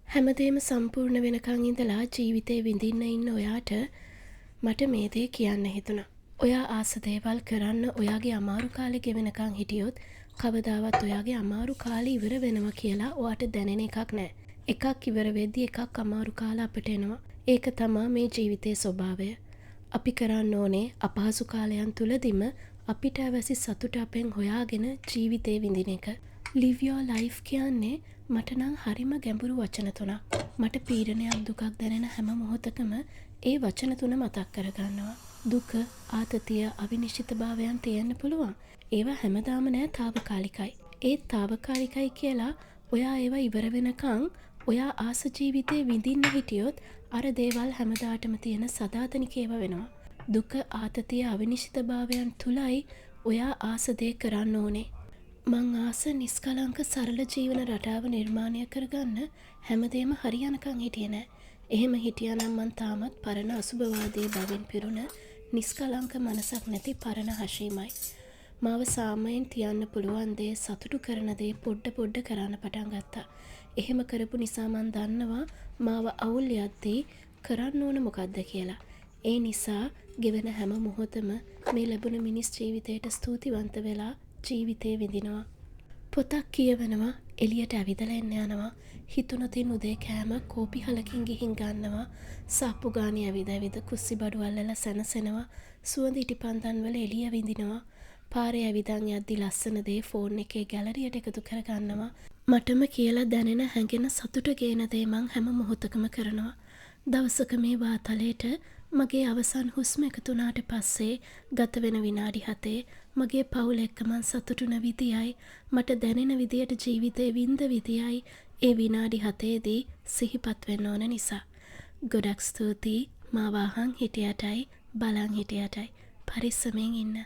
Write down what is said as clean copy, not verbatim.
හැමදේම සම්පූර්ණ වෙනකන් ඉඳලා ජීවිතේ විඳින්න ඉන්න ඔයාට මට මේ දේ කියන්න හිතුණා. ඔයා ආස දේවල් කරන්න ඔයාගේ අමාරු කාලේ ගෙවෙනකන් හිටියොත් කවදාවත් ඔයාගේ අමාරු කාලේ ඉවර වෙනවා කියලා ඔයාට දැනෙන එකක් නෑ. එකක් ඉවර වෙද්දි එකක් අමාරු කාල අපිට එනවා. ඒක තමයි මේ ජීවිතයේ ස්වභාවය. අපි කරන්න ඕනේ අපහසු කාලයන් තුලදීම අපිට අවැසි සතුට අපෙන් හොයාගෙන ජීවිතේ විඳින එක. Live your life කියන්නේ මට නම් හරිම ගැඹුරු වචන තුනක්. මට පීඩනයක් දුකක් දැනෙන හැම මොහොතකම ඒ වචන තුන මතක් කරගන්නවා. දුක, ආතතිය, අවිනිශ්චිතභාවයන් තියෙන්න පුළුවන්. ඒවා හැමදාම නෑ తాවකාලිකයි. ඒ తాවකාලිකයි කියලා ඔයා ඒවා ඉවර වෙනකන් ඔයා ආස ජීවිතේ විඳින්න හිටියොත් අර දේවල් හැමදාටම තියෙන සදාතනික ඒවා වෙනවා. දුක, ආතතිය, අවිනිශ්චිතභාවයන් තුලයි ඔයා ආස දේ කරන්න ඕනේ. මං ආස නිස්කලංක සරල ජීවන රටාව නිර්මාණය කරගන්න හැමදේම හරියනකං හිටියේ නෑ. එහෙම හිටියානම් මං තාමත් පරණ අසුභවාදී බවින් පිරුණ නිස්කලංක මනසක් නැති පරණ හෂීමයි. මාව සාමයෙන් තියන්න පුළුවන් දේ, සතුටු කරන දේ පොඩ්ඩ කරන්න පටන් ගත්තා. එහෙම කරපු නිසා මං දන්නවා මාව අවුල් යද්දී කරන්න ඕන මොකද්ද කියලා. ඒ නිසා ගෙවෙන හැම මොහොතම මේ ලැබුණ මිනිස් ජීවිතයට ස්තුතිවන්ත වෙලා ජීවිතේ විඳිනවා. පොතක් කියවනවා, එළියට ඇවිදලා එන්න යනවා, හිතුනතින් උදේ කෑම කෝපි හලකින් ගිහින් ගන්නවා, සාප්පු ගානේ ඇවිද කුස්සි බඩු අල්ලලා සැනසෙනවා, සුවඳ ඉටිපන්දන් වල එළිය විඳිනවා, පාරේ ඇවිදන් යද්දි ලස්සන දේ ෆෝන් එකේ ගැලරියට එකතු කර ගන්නවා. මටම කියලා දැනෙන හැඟෙන සතුට ගේන දේ මං හැම මොහොතකම කරනවා. දවසක මේ වාතලයට මගේ අවසන් හුස්ම එකතු වුණාට පස්සේ ගත වෙන විනාඩි 7 මගේ පවුල එක්ක මං සතුටුන විදියයි, මට දැනෙන විදියට ජීවිතේ විඳ විදියයි ඒ විනාඩි 7ේදී සිහිපත් වෙන්න ඕන නිසා. ගොඩක් ස්තුතියි මාව අහන් හිටියටයි බලන් හිටියටයි. පරිස්සමෙන් ඉන්න.